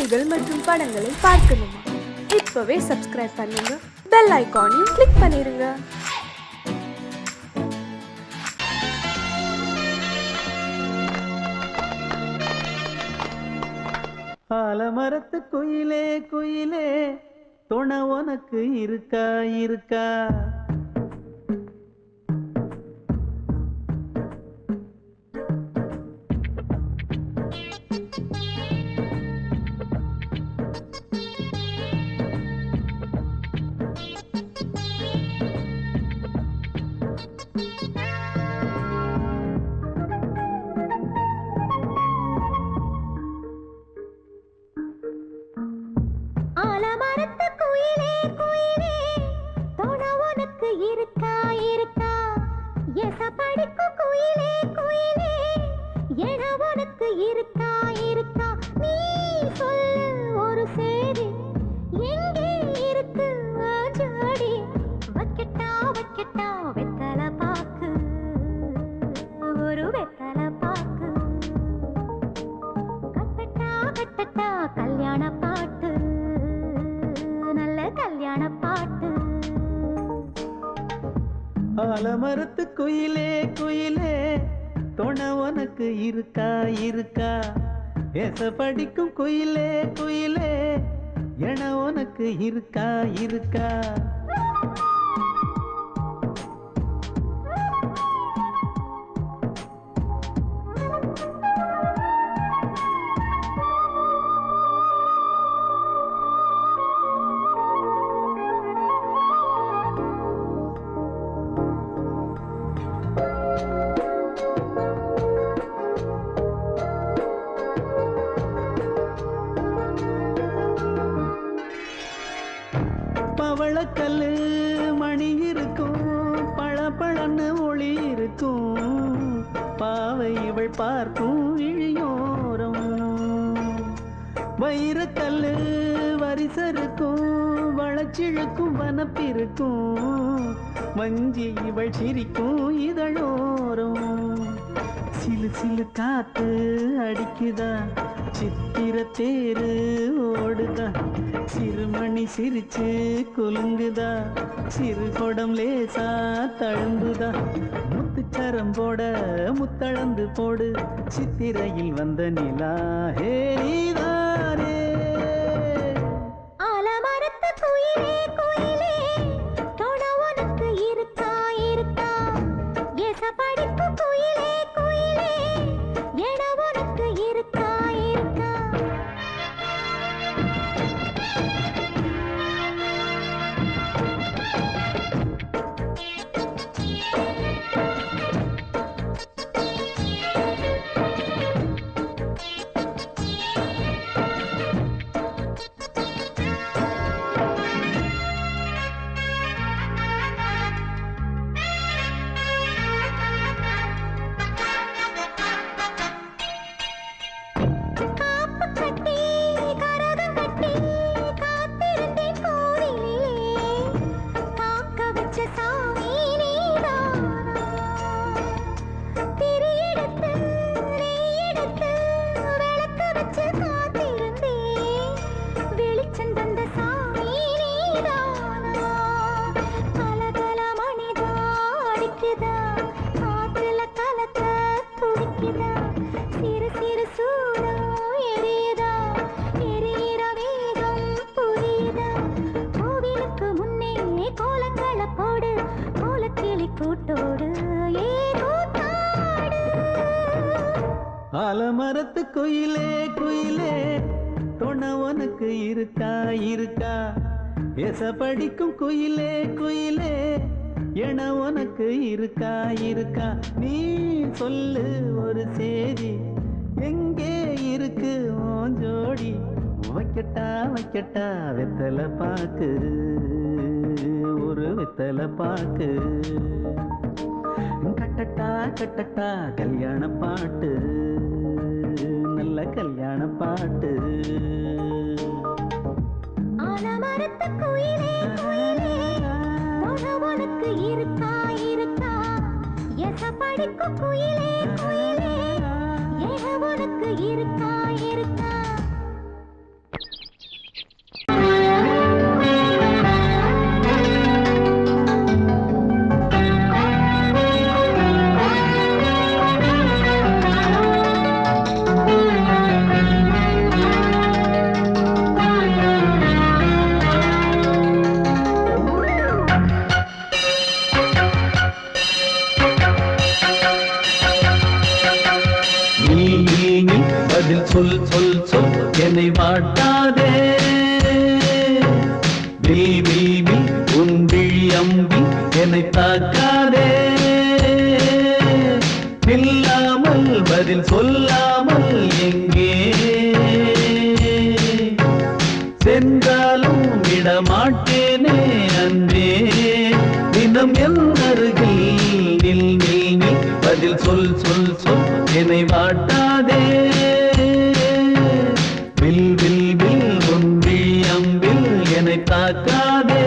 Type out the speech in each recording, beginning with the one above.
செய்திகள் மற்றும் படங்களை பார்க்கணுமா? இப்பவே சப்ஸ்கிரைப் பண்ணுங்க, பெல் ஐகானையும் கிளிக் பண்ணிருங்க. ஆலமரத்து குயிலே குயிலே துணை உனக்கு இருக்கா இருக்கா? ஆலமரத்து குயிலே குயிலே துணை உனக்கு இருக்கா இருக்கா? எசப்படிக்கும் குயிலே குயிலே என உனக்கு இருக்கா இருக்கா? நீ சொல்லு ஒரு சேதி, எங்கே இருக்கு ஜோடி? வைக்கட்டா வைக்கட்டா வெத்தலை பாக்கு, ஒரு வெத்தலை பாக்கு. கட்டட்டா கட்டட்டா கல்யாண பாட்டு, நல்ல கல்யாண பாட்டு. ஆலமரத்து குயிலே குயிலே துணை உனக்கு இருக்கா இருக்கா? ஏச படிக்கும் குயிலே குயிலே என உனக்கு இருக்கா இருக்கா? பவளக்கல்லு மணி இருக்கும், பளபளன்னு ஒளி இருக்கும், பாவை இவள் பார்க்கும் இழியோரம். வைரக்கல்லு வரிசருக்கும், வளச்சிழுக்கும் வனப்பிருக்கும், வஞ்சி இவள் சிரிக்கும் இதழோரம். சிலு சிலு காத்து அடிக்குதா, சித்திர தேரு ஓடுதா, சிறுமணி சிரிச்சு குலுங்குதா, சிறு கொடம் லேசா தழும்புதா, முத்துச்சரம் போட முத்தளந்து போடு, சித்திரையில் வந்த நிலா ஹே நீதானே. ஆலமரத்து குயிலே குயிலே துணை உனக்கு இருக்கா இருக்கா? எசப்படிக்கும் குயிலே குயிலே என உனக்கு இருக்கா இருக்கா? காப்பு கட்டி கரகம் கட்டி காத்திருந்தேன் கோவிலிலே, காக்க வச்ச சாமி நீதானா? திரி எடுத்து நெய் எடுத்து விளக்கு வச்சு காத்திருந்தேன், வெளிச்சம் தந்த சாமி நீதானா? கலகல மணிதா அடிக்குதா, காத்துல கலக்க துடிக்குதா, சிறு சிறு சூடம் எரியுதா, எரியிற வேகம் புரியுதா? கோவிலுக்கு முன்னே கோலங்களை போடு, கோலக்கிளி கூட்டோடு ஏ கூத்தாடு. ஆலமரத்து குயிலே குயிலே துணை உனக்கு இருக்கா இருக்கா? ஏச படிக்கும் குயிலே குயிலே என உனக்கு இருக்கா இருக்கா? நீ சொல்லு ஒரு சேதி, எங்கே இருக்கு உன் ஜோடி? வைக்கட்டா வைக்கட்டா வெத்தலை பாக்கு, ஒரு வெத்தலை பாக்கு. கட்டட்டா கட்டட்டா கல்யாண பாட்டு, நல்ல கல்யாண பாட்டு. ஆலமரத்து குயிலே குயிலே துணை உனக்கு இருக்கா இருக்கா? எசப்படிக்கும் குயிலே குயிலே என உனக்கு இருக்கா இருக்கா? சொல் சொல் சொல் என்னை வாட்டாதே வில் வில் வில் உன் விழி அம்பி என்னை தாக்காதே இல்லாமல் பதில் சொல்லாமல் எங்கே சென்றாலும் விடமாட்டேனே அன்பே தினம் என் அருகில் நில் நில் நில் பதில் சொல் சொல் சொல் என்னை வாட்டாதே வில் வில் வில் உன் விழி அம்பில் என்னை தாக்காதே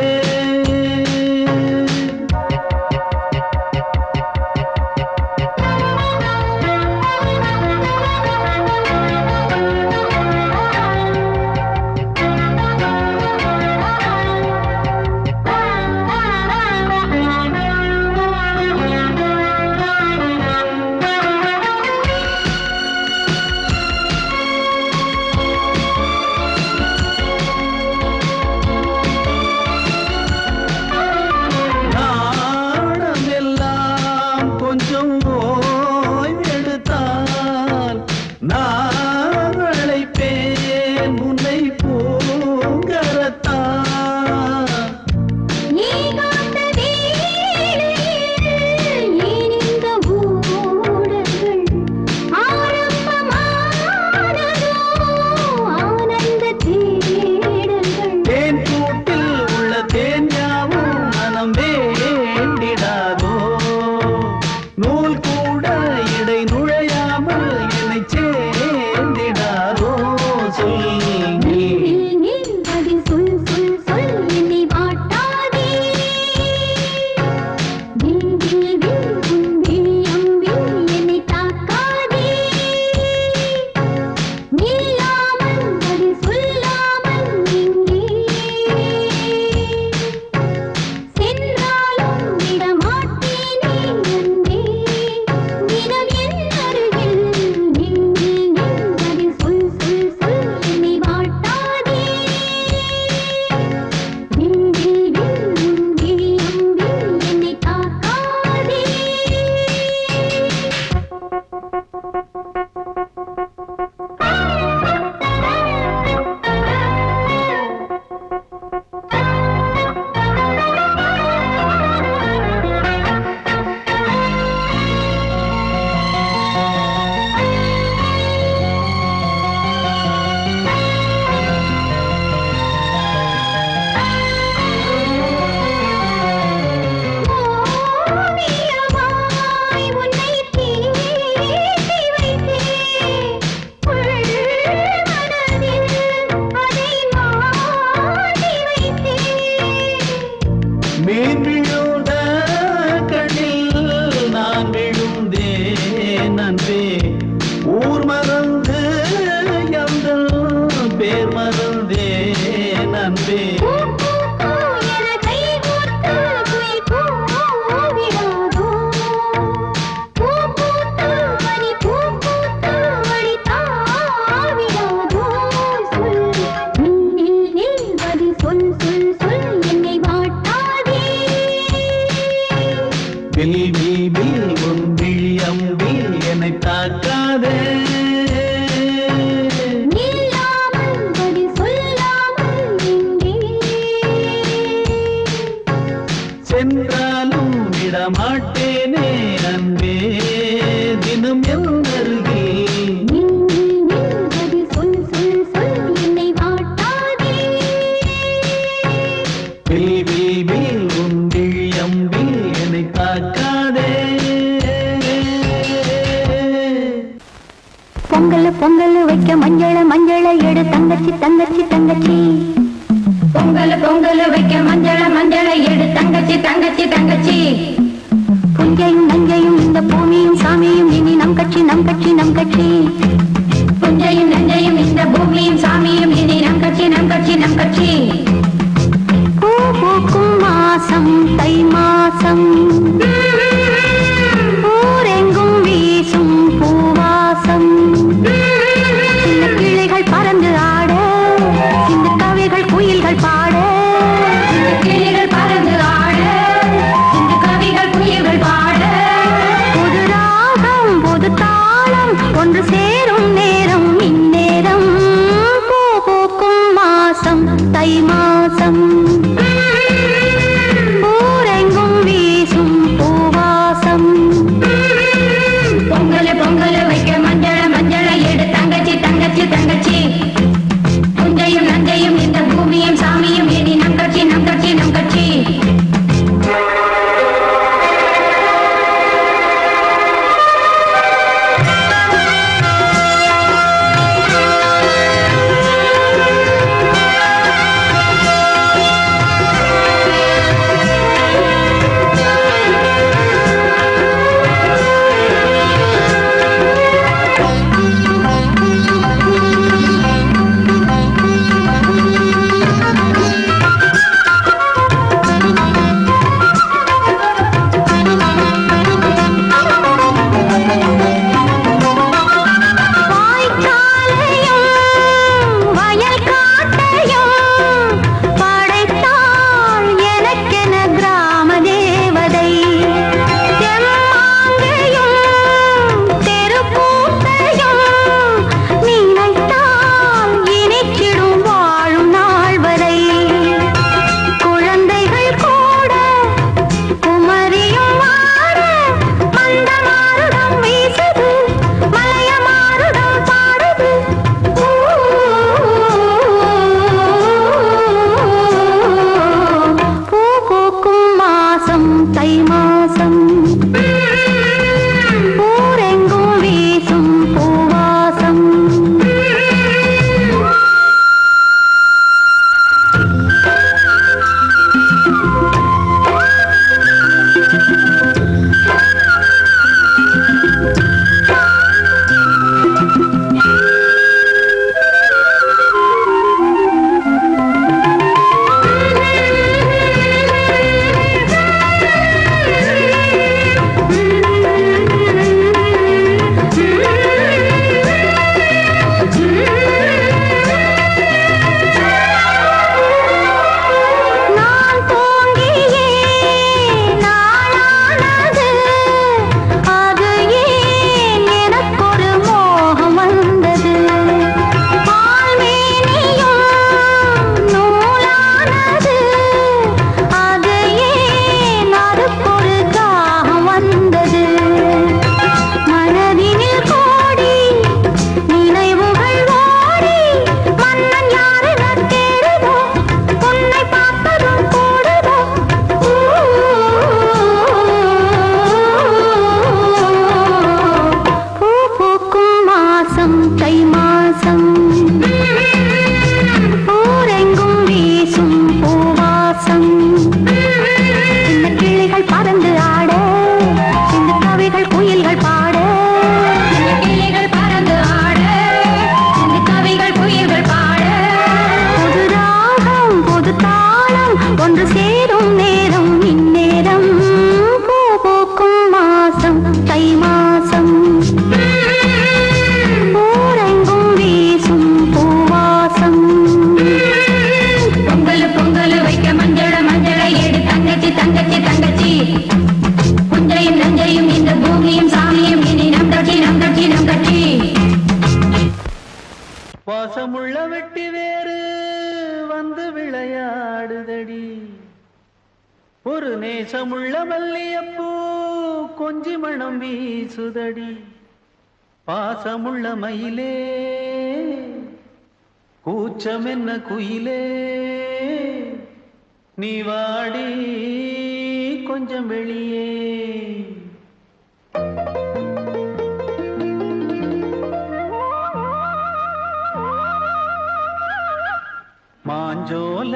சென்றாலும் விடமாட்டேனே அன்பே தினம் எந்தருகே என்னை தாக்காதே பொங்கல் பொங்கல் வைக்க மஞ்சள மஞ்சள எடு தங்கச்சி தங்கச்சி தங்கச்சி பொங்கல் பொங்கல் வைக்க மஞ்சள மஞ்சள எடு தங்கச்சி தங்கச்சி தங்கச்சி புஞ்சையும் நஞ்சையும் இந்த பூமியும் சாமியும் இனி நம் கட்சி நம் கட்சி நம் கட்சி புஞ்சையும் நஞ்சையும் இந்த பூமியும் சாமியும் இனி நம் கட்சி நம் கட்சி நம் கட்சி பூ பூக்கும் மாசம் தை மாசம் ஊரெங்கும் வீசும் பூவாசம் சின்ன கிளைகள் பறந்து ஆட சின்ன கவிகள் குயில்கள் பாட சின்ன கிளைகள் பறந்து ஆட சின்ன கவிகள் குயில்கள் பாட புது ராகம் புது தாளம் ஒன்று சேரும் நேரம் இன்னே வெட்டி வேறு வந்து விளையாடுதடி ஒரு நேசமுள்ள மல்லியப்பூ கொஞ்சி மணம் வீசுதடி பாசமுள்ள மயிலே கூச்சம் என்ன குயிலே நீ வாடி கொஞ்சம் வெளியே மாஞ்சோல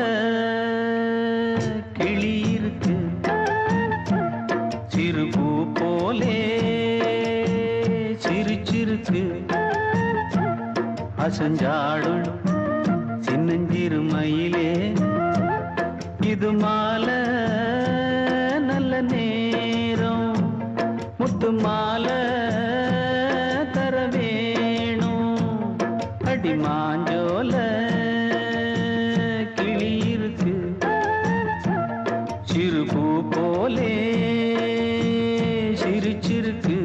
கிளி இருக்கு சிறுபூ போலே சிரிச்சிருக்கு அசஞ்சாடும் சின்னஞ்சிறு மயிலே இது மாலை நல்ல நேரம் முத்து மாலை தர வேணும் அடி மாஞ்சோல கிளி இருக்கு சிறுபூ போலே சிரிச்சிருக்கு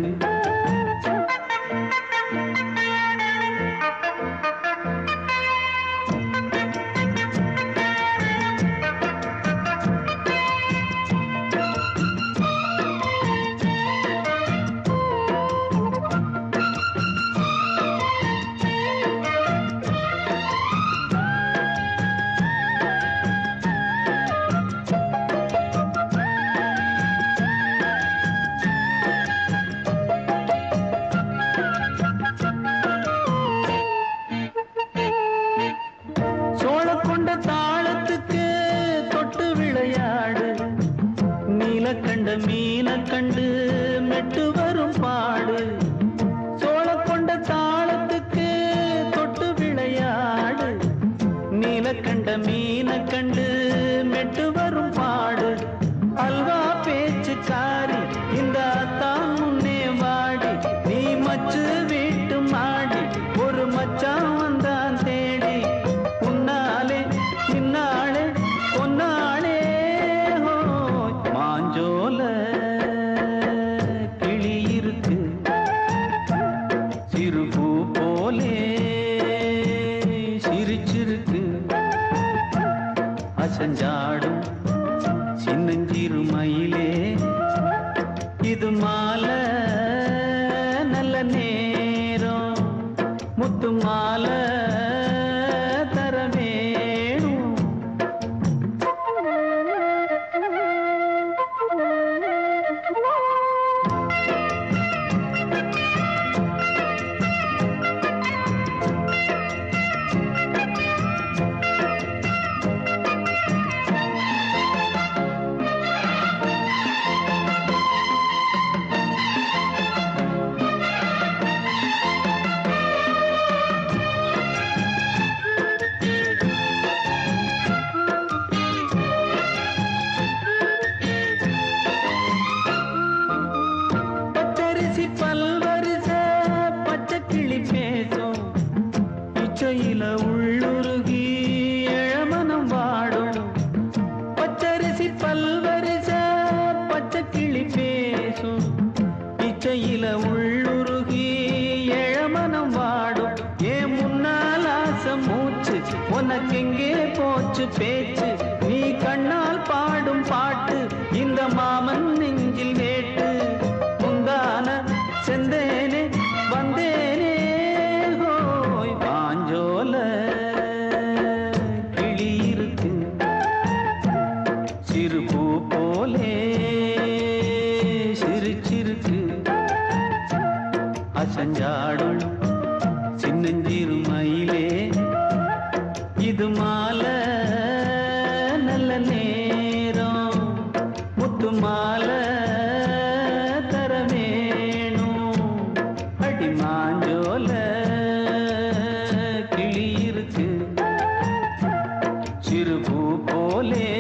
சோழக்கொண்ட தாளத்துக்கு தொட்டு விளையாடு நீலக்கண்ட மீன கண்டு மெட்டு வரும் பாடு சோழக்கொண்ட தாளத்துக்கு தொட்டு விளையாடு நீலக்கண்ட மீன கண்டு மெட்டு வரும் பாடு அல்வா பேச்சுக்காரி இந்த தான் முன்னே வாடி நீ மச்சு வீட்டு மாடி ஒரு மச்சான் வந்தான் தேடி உன்னாலே நின்னாளே பொன்னாளே ஹோ மாஞ்சோல கிளி இருக்கு சிறுபூ போலே சிரிச்சிருக்கு அசஞ்சாடும் சின்னஞ்சிறு மயிலே இது மாலை நல்ல நேரம் முத்து மாலை தர வேணும் பச்சரிசி பல்வரிச பச்சை கிளி பேசும் இச்சையில உள்ளுருகி இளமனம் வாடும் பச்சரிசி பல்வரிச பச்சை கிளி பேசும் இச்சையில உள்ளுருகி இளமனம் வாடும் ஏன் முன்னால் ஆசை மூச்சு உனக்கெங்கே போச்சு பேச்சு நீ கண்ணால் பாடும் பாட்டு இந்த மாமன் நெஞ்சில் வேட்டு முந்தான செந்தேனே வந்தேனே ஹோய் பாஞ்சோல கிளி இருக்கு சிறுபூ போலே சிரிச்சிருக்கு அசஞ்சாடும் சின்னஞ்சிறு மயிலே இது மாலை நல்ல நேரம் முத்து மாலை தர வேணும் அடி மாஞ்சோல கிளி இருக்கு சிறுபூ போலே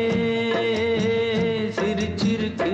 சிரிச்சிருக்கு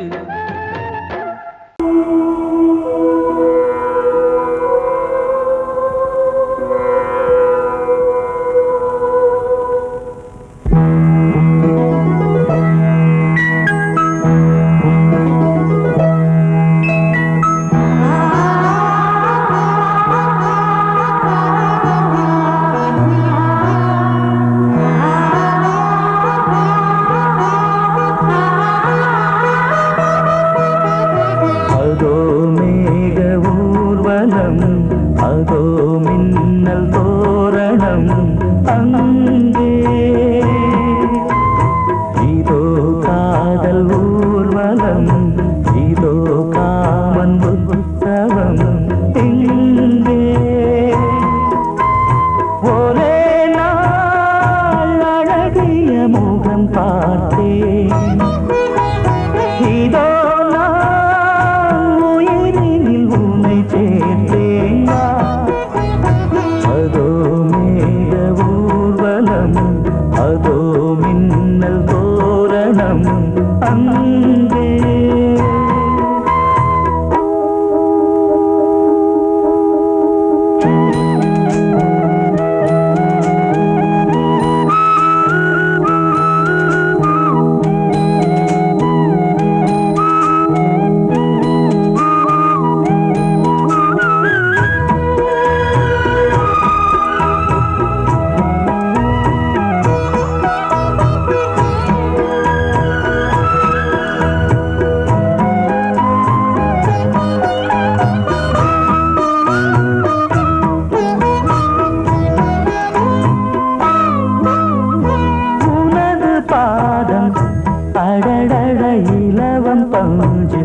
முகம் பார்த்தேன். இதோ நான் உயிரினில் உன்னை சேர்த்தேன். அதோ மேக ஊர்வலம், அதோ மின்னல் தோரணம் அங்கே. அடடட இலவம் பஞ்சு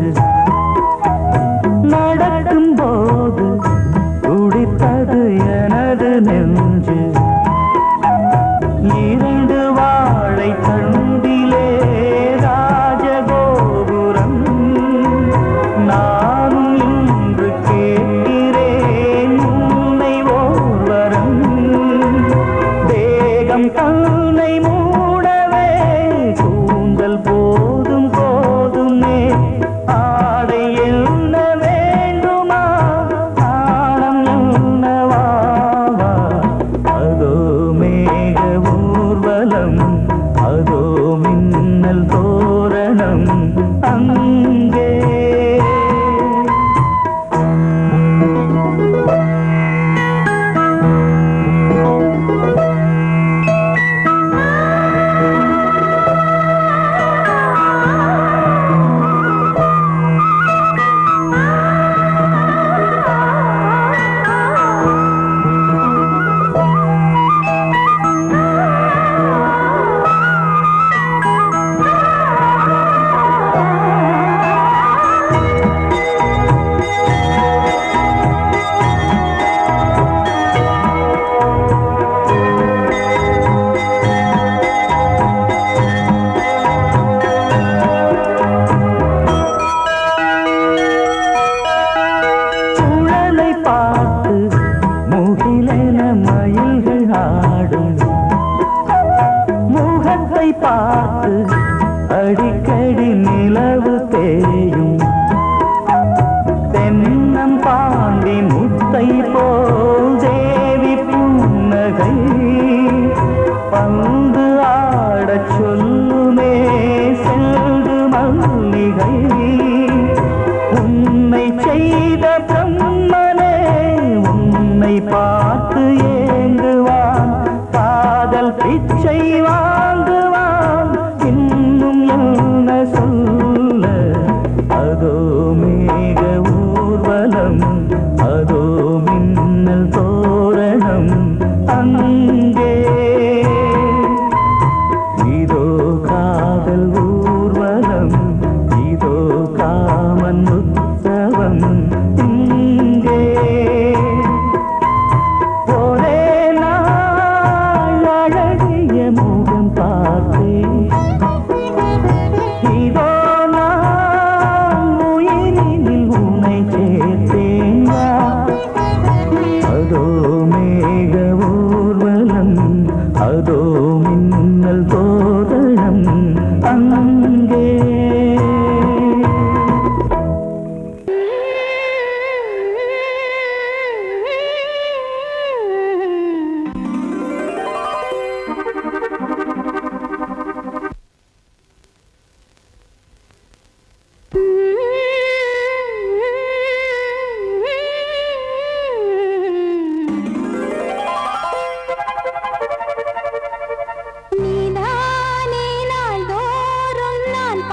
நடக்கும் போது துடித்தது எனது நெஞ்சு. இரண்டு வாழை தண்டிலே ராஜகோபுரம். நானும் இன்று கேட்கிறேன் உன்னை ஓர்வரம். தேகம் தன்னை மூடவே கூந்தல் போதும் போதுமே. ஆடை என்ன வேண்டுமா, ஆழம் என்னவா? அதோ மேக ஊர்வலம், அதோ மின்னல் தோரணம் அங்கே. மயில்கள் ஆடும் முகத்தை பார்த்து அடிக்கடி நிலவு தேயும். தென்னம் பாண்டி முத்தை போல் தேவி புன்னகை பந்து ஆடச் சொல்லுமே செல்கு மல்லிகை. உன்னை செய்த பிரம்மனே உன்னை பார்த்து ஏங்குவான். காதல் பிச்சை வாங்குவான். இன்னும் என்ன சொல்ல? அதோ மேக ஊர்வலம், அதோ மின்னல் தோரணம் அங்கே. இதோ காதல் ஊர்வலம், இதோ காமன் உற்சவம் இங்கே. ஒரே நாள் அழகிய முகம் பார்த்தேன். இதோ நான் உயிரினில் உன்னை சேர்த்தேன். அதோ மேக ஊர்வலம், அதோ மின்னல் தோரணம் அங்கே. நீதானே நாள்தோறும் நான்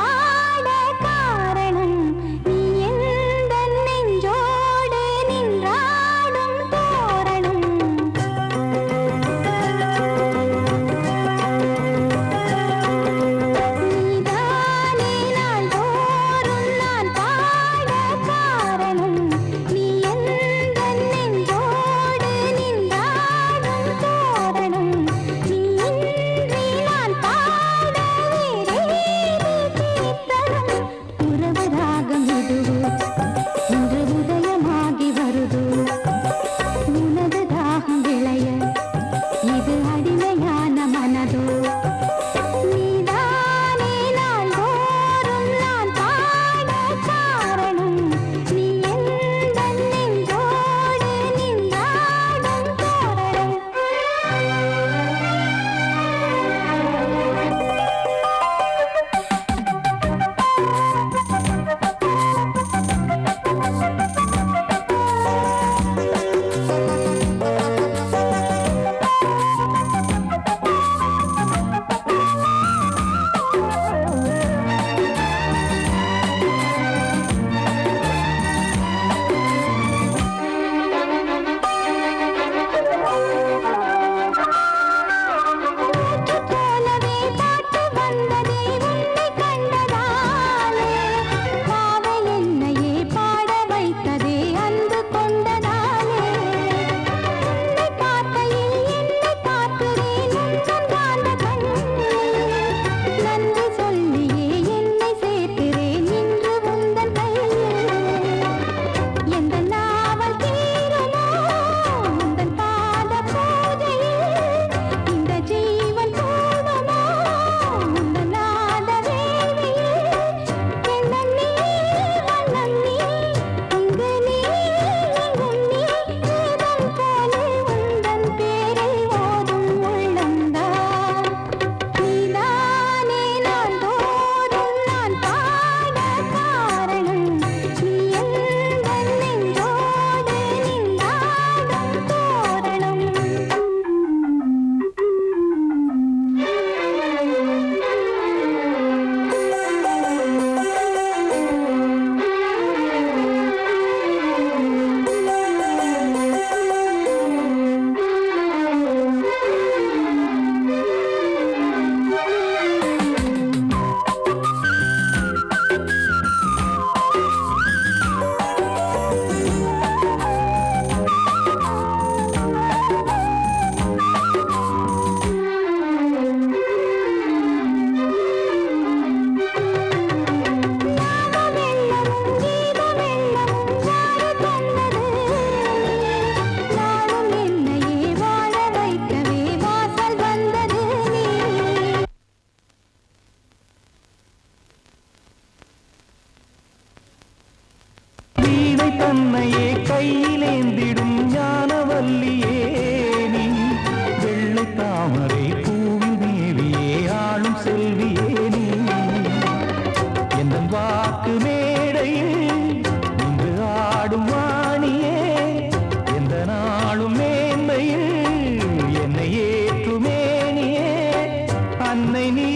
அன்னை நீ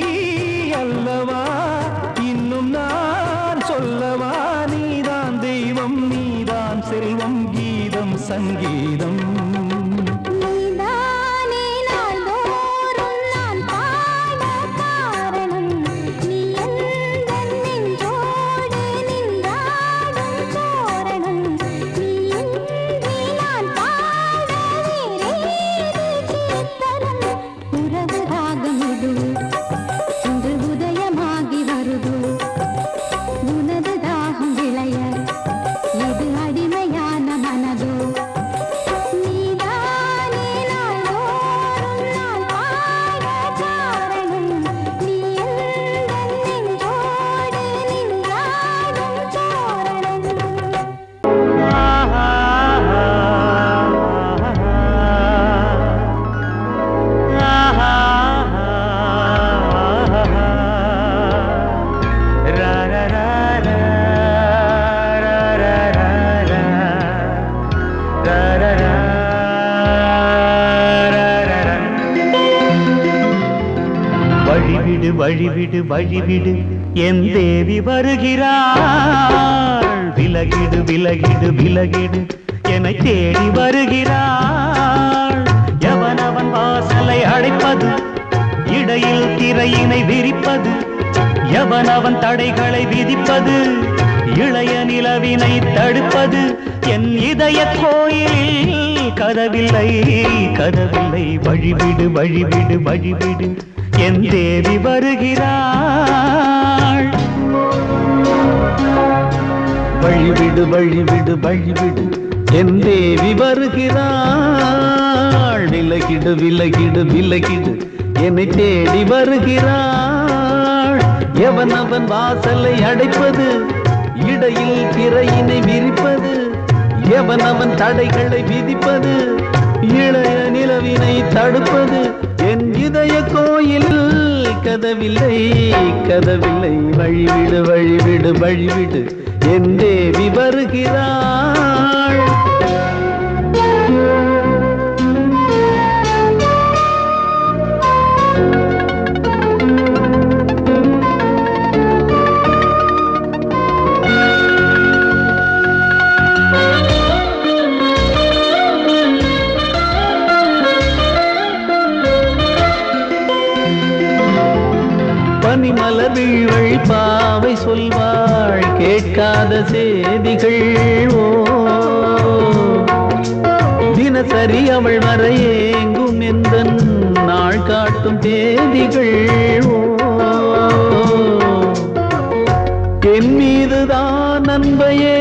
அல்லவா, இன்னும் நான் சொல்லவா, நீதான் தெய்வம் நீதான் செல்வம் கீதம் சங்கீதம். வழிவிடு வழிவிடு வழிவிடு என் தேவி வருகிறாள். விலகிடு விலகிடு விலகிடு என்னை தேடி வருகிறாள். எவனவன் வாசலை அடைப்பது, இடையில் திரையினை விரிப்பது, எவனவன் தடைகளை விதிப்பது, இளைய நிலவினை தடுப்பது, என் இதய கோயிலில் கதவில்லை கதவில்லை. வழிவிடு வழிவிடு வழிவிடு என் தேவி வருகிறாள். வழிவிடு வழிவிடு வழிவிடு என் தேவி வருகிறாள். விலகிடு விலகிடு விலகிடு என்னை தேடி வருகிறாள். எவன் அவன் வாசலை அடைப்பது, இடையில் திரையினை விரிப்பது, எவன் அவன் தடைகளை விதிப்பது, இளைய நிலவினை தடுப்பது, என் இதய கோயில் கதவில்லை கதவில்லை. வழிவிடு வழிவிடு வழிவிடு என் தேவி வருகிறாள். பனிமலர் வீழ்வழி பாவை சொல்வாள் கேட்காத செய்திகள். ஓ தினசரி அவள் வர ஏங்கும் எந்த நாள் காட்டும் தேதிகள். ஓ என் மீதுதான் அன்பையே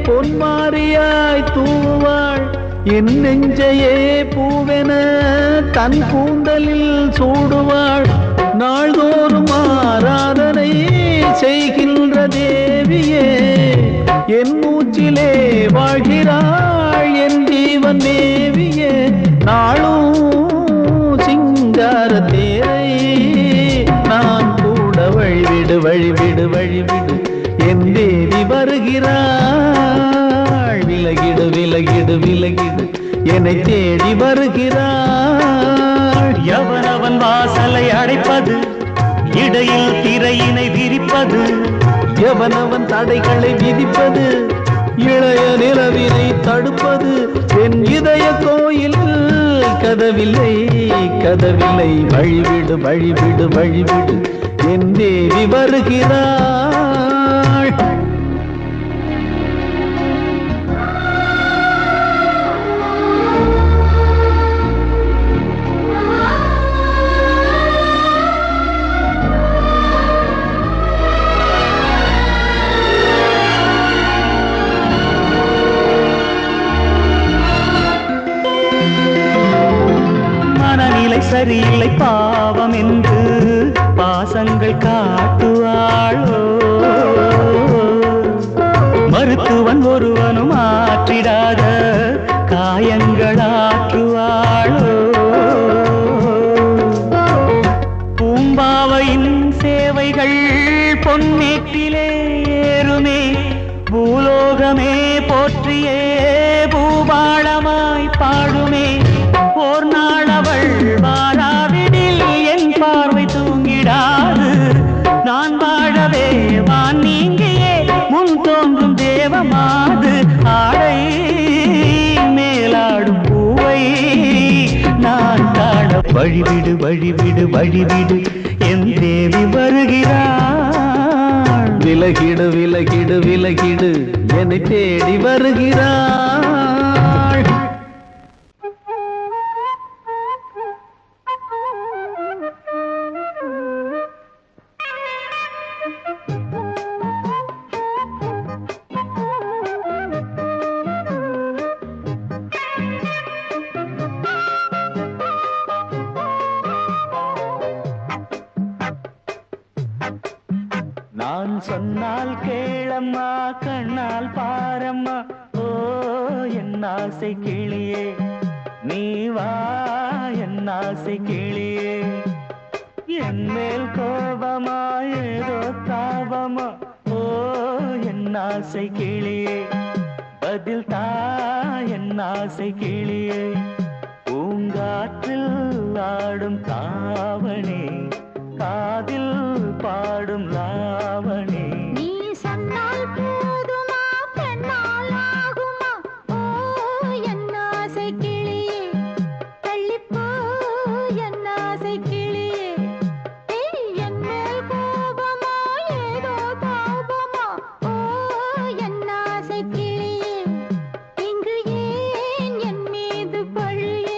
பொன்மாரியாய் தூவாள். என் நெஞ்சையே பூவென தன் கூந்தலில் சூடுவாள். நாள்தோறும் ஆராதனை செய்கின்ற தேவியே, என் மூச்சிலே வாழ்கிறாள் என் ஜீவன் தேவியே. நாளும் சிங்கார தேரை நான் கூட வழிவிடு வழிவிடு வழிவிடு என் தேவி வருகிறாள். விலகிடு விலகிடு விலகிடு என்னை தேடி வருகிறாள். எவனவன் வாசலை அடைப்பது, இடையில் திரையினை விரிப்பது, எவனவன் தடைகளை விதிப்பது, இளைய நிலவினை தடுப்பது, என் இதய கோயில் கதவில்லை கதவில்லை. வழிவிடு வழிவிடு வழிவிடு என் தேவி வருகிறாள். சரியில்லை பாவம் என்று பாசங்கள் காட்டுவாளோ. மருத்துவன் ஒருவனும் ஆற்றிடாத காயங்களாற்றுவாளோ. பூம்பாவையின் சேவைகள் பொன்னேட்டிலே ஏறுமே, பூலோகமே போற்றியே பூபாளமாய் பாடுமே. போர் நாளவள் வாராவிடில் என் பார்வை வழிவிடு வழிவிடு வழிவிடு என் தேவி வருகிறாள். விலகிடு விலகிடு விலகிடு என்னை தேடி வருகிறாள். நான் சொன்னால் கேளம்மா கண்ணால் பாரம்மா. ஓ என் ஆசை கிளியே நீ வா என் ஆசை கிளியே. என் மேல் கோபமா ஏதோ தாபமா. ஓ என் ஆசை கிளியே பதில் தா என் ஆசை கிளியே. பூங்காற்றில் ஆடும் தாவணி காதில் பாடும் லாவணி. நீ சொன்னால் போதுமா பெண்ணால் ஆகுமா. ஓ என் ஆசை கிளியே தள்ளிப்போ என் ஆசை கிளியே. என் மேல் கோபமா ஏதோ தாபமா. ஓ என் ஆசை கிளியே இங்கு ஏன் என் மீது பழியே.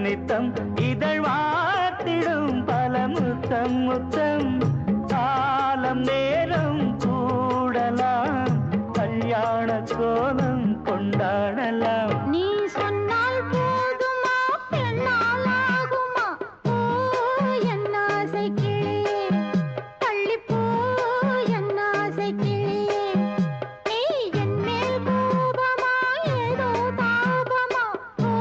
நித்தம் இதழ் வாத்திடும் பல முத்தம் முத்தம். காலம் நேரம் கூடலாம் கல்யாண கோலம் கொண்டாடலாம். நீ சொன்னால் போதுமா பெண்ணால் ஆகுமா. ஓ என் ஆசை கிளியே தள்ளிப்போ என் ஆசை கிளியே. நீ என் மேல் கோபமா ஏதோ தாபமா. ஓ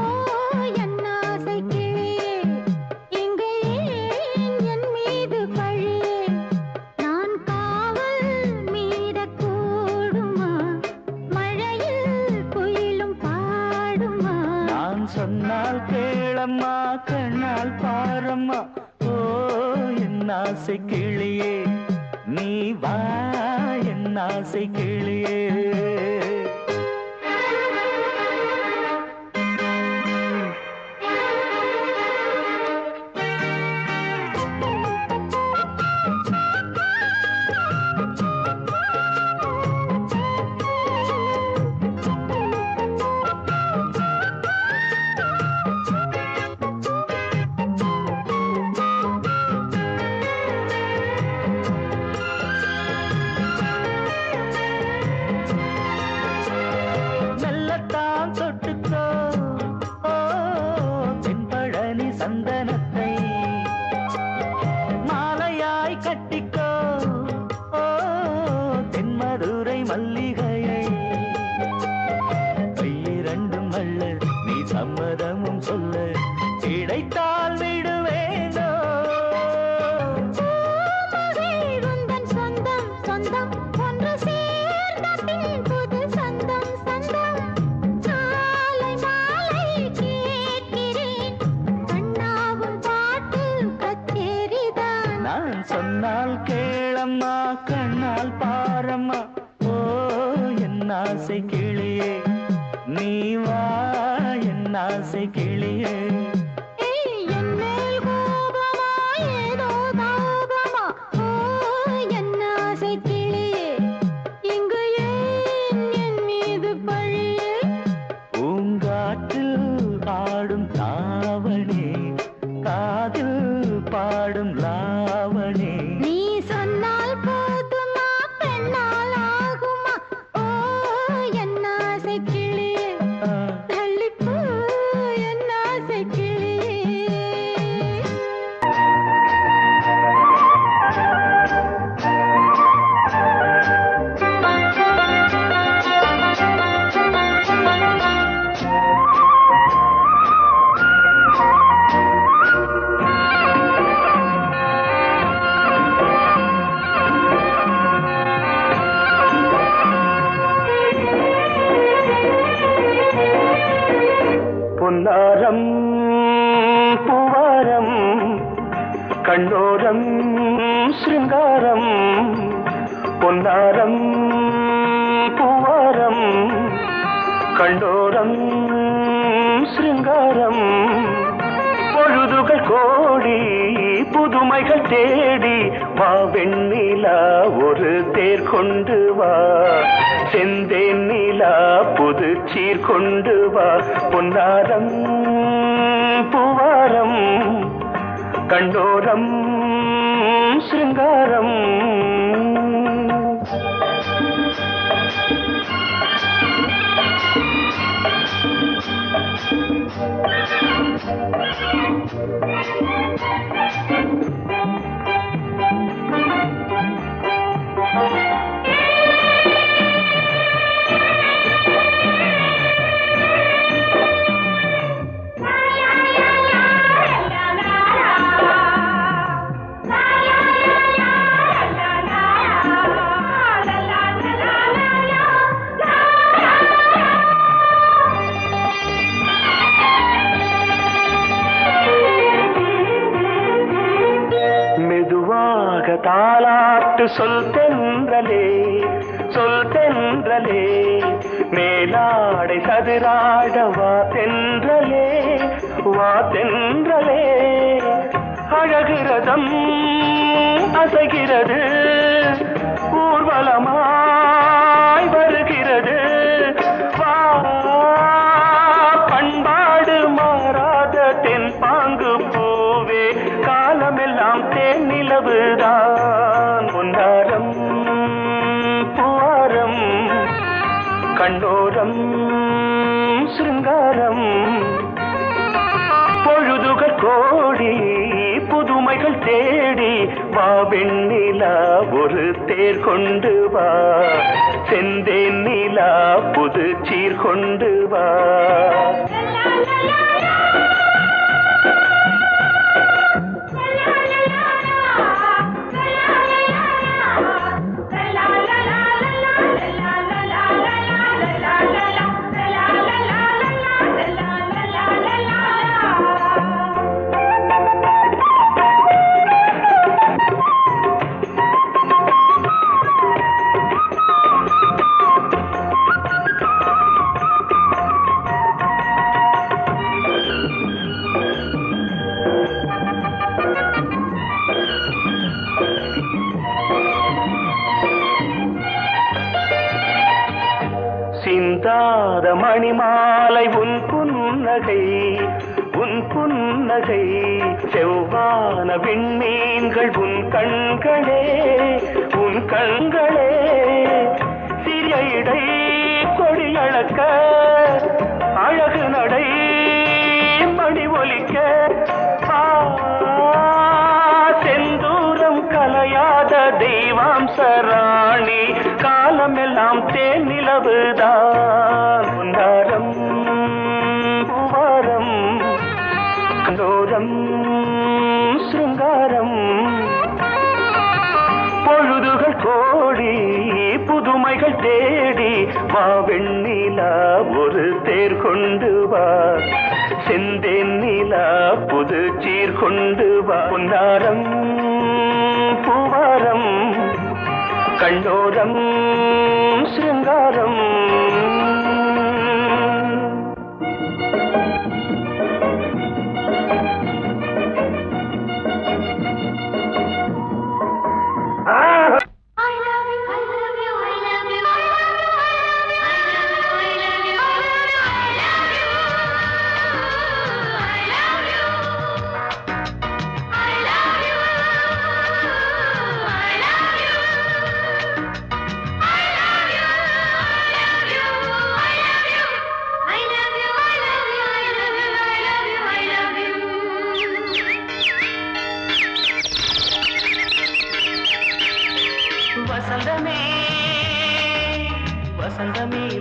என் ஆசை கிளியே இங்கே ஏன் என் மீது பழியே. நான் காவல் மீறக்கூடுமா மழையில் குயிலும் பாடுமா. நான் சொன்னால் கேளம்மா கண்ணால் பாரம்மா. ஓ என் ஆசை கிளியே நீ வா என் ஆசை கிளியே. மெல்லத்தான் தொட்டுக்கோ ஓ தென்பழனி சந்தனத்தை மாலையாய் கட்டிக்கோ ஓ தென்மதுரை மல்லிகையை. கையிரண்டும் அள்ள நீ சம்மதமும் சொல்ல கிடைத்தால் விடுவேனோ. உந்தன் சொந்தம் சொந்தம் ஒன்று சேர்ந்த பின் புது சொந்தம் சொந்தம். மாலை மாலை கேட்கிறேன் கண்ணாவும் பாட்டு கச்சேரிதான். நான் சொன்னால் கேளம்மா கண்ணால் பாரம்மா. ஓ என் ஆசை கிளியே நீ வா என் ஆசை கிளியே. என் மேல் கோபமா ஏதோ தாபமா. ஓ என் ஆசை கிளியே இங்கு ஏன் என் மீது பழியே. பூங்காற்றில் ஆடும் தாவணி காதில் பாடும் லாவணி. நீ சொன்னால் போதுமா பெண்ணால் ஆகுமா. ஓ என் ஆசை கிளியே பொன்னாரம் பூவாரம் கண்ணோரம் சிருங்காரம் பொன்னாரம் பூவாரம் கண்ணோரம் சிருங்காரம் பொழுதுகள் கோடி புதுமைகள் தேடி வா வெண்ணிலா ஒரு தேர் கொண்டு வா செந்தேன் நிலா புது சீர் கொண்டு வா பொன்னாரம் பூவாரம் கண்டோரம் சிருங்காரம் தாலாட்டு சொல் தென்றலே மேலாடை சதுராட வா தென்றலே அழகிறதம் அசைகிறது ஊர்வலமாய் வருகிறது வா பண்பாடு மாறாத தென் பாங்கு பூவே காலமெல்லாம் தேன் நிலவுதான் பொன்னாரம் பூவாரம் கண்ணோரம் சிருங்காரம் பொழுதுகள் கோடி புதுமைகள் தேடி வா வெண்ணிலா ஒரு தேர் கொண்டு வா செந்தேன் நிலா புது சீர் கொண்டு வா சிந்தாத மணிமாலை உன் புன்னகை செவ்வான விண்மீன்கள் உன் கண்களே சிறிய இடை கொடியளக்க அழகு நடை மணி ஒலிக்க செந்தூரம் கலையாத தெய்வாம்சராணி காலமெல்லாம் தேன் நிலவுதான் பொன்னாரம் பூவாரம் கண்டோரம் சிருங்காரம் பொழுதுகள் கோடி புதுமைகள் தேடி வா வெண்ணிலா ஒரு தேர் கொண்டு வா செந்தேன் நிலா புது சீர் கொண்டு வா பொன்னாரம் பூவாரம் கண்டோரம் சிருங்காரம்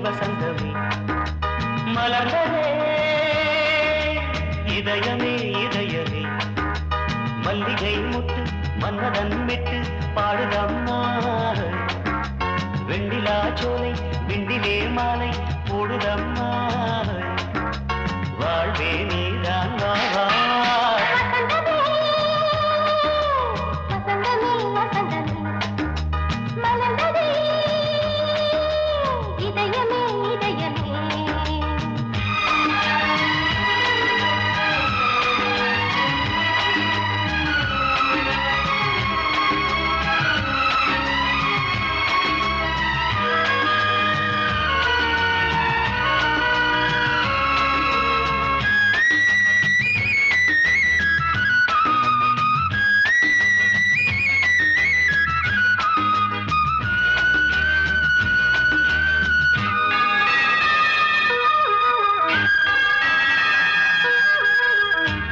வசந்தமே மலர்ந்ததே இதயமே மல்லிகை முட்டு மன்னதன் விட்டு பாடுதம்மா வெண்ணிலா சோலை விண்டிலே மாலை போடுதம்மா வாழ் வாழ்வே நீதான் வா வா. வசந்தமே வசந்தமே மலர்ந்ததே இதயமே இதயமே.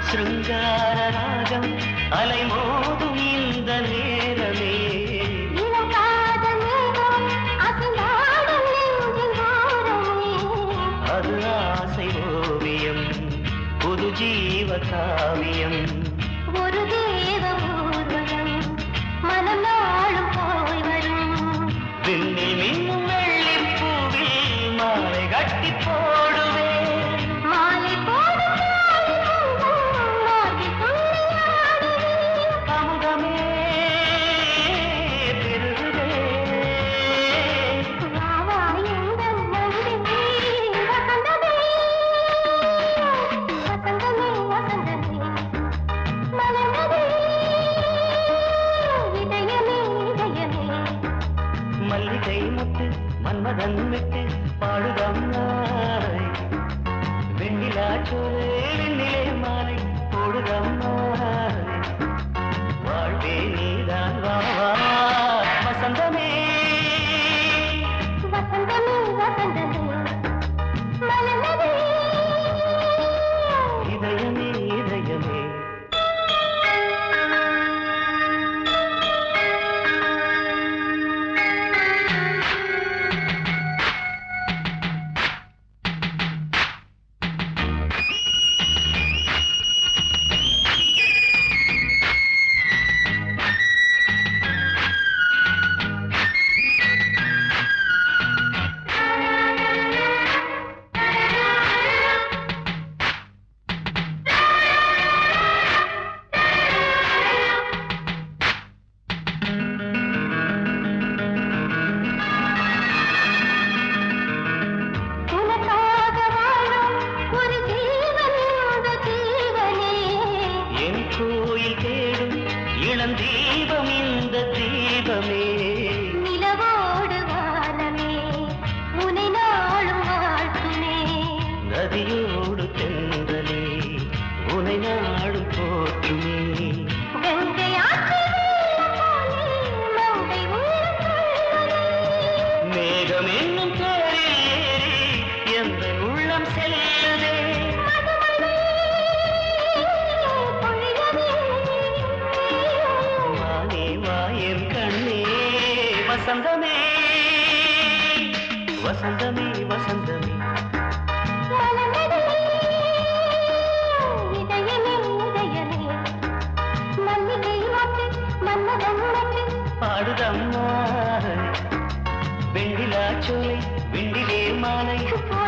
சிருங்கார ராகம் அலைமோதும் இந்த நேரமே இளம் காதல் மேகம் அசைந்தாடும் நெஞ்சின் ஓரமே. அது ஆசை ஓவியம் புது ஜீவ காவியம். ஒரு தேவ ஊர்வலம் மனம் நாளும் போய் வரும். விண்ணில் மின்னும் வெள்ளிப் பூவில் மாலை கட்டி போடுவேன். மாலை போடும் மார்பில் துள்ளியாடுவேன். அமுதமே பெருகுதே. வா வா எங்கள் நந்தினி வசந்தமே வசந்தமே வசந்தமே மலர்ந்ததே இதயமே இதயமே. மல்லிகை முத்து மன்மதன் விட்டு பாடுதம்மாய். வெண்ணிலா சோறு வெண்ணிலே மாலை போடுதம்மாய். வாழ்வே நீதான் வா வா. வசந்தமே வசந்தமே வசந்தமே மலர்ந்ததே இதயமே இதயமே. உனக்காக வாழும் ஒரு ஜீவன் இந்த ஜீவனே. என் கோயில் தேடும் இளந்தீபம் இந்த தீபமே. நிலவோடு வானமே உனை நாளும் வாழ்த்துமே. நதியோடு தென்றலே உனை நாடும் போற்றுமே. கங்கை ஆற்று வெள்ளம் போலே மங்கை உள்ளம் கொள்ளுதே. மேகம் என்னும் தேரில் ஏறி எந்த உள்ளம் செல்லுதே. மதுமழை பொழியவே. வானே வாயன் கண்ணே வசந்தமே வசந்தமே வசந்தமே. மலர்ந்ததே இதயமே இதயமே. மல்லிகை மொட்டு மன்மதன் மொட்டு பாடுதம்மா வெண்ணிலா சோலை வெண்ணிலே மாலை போ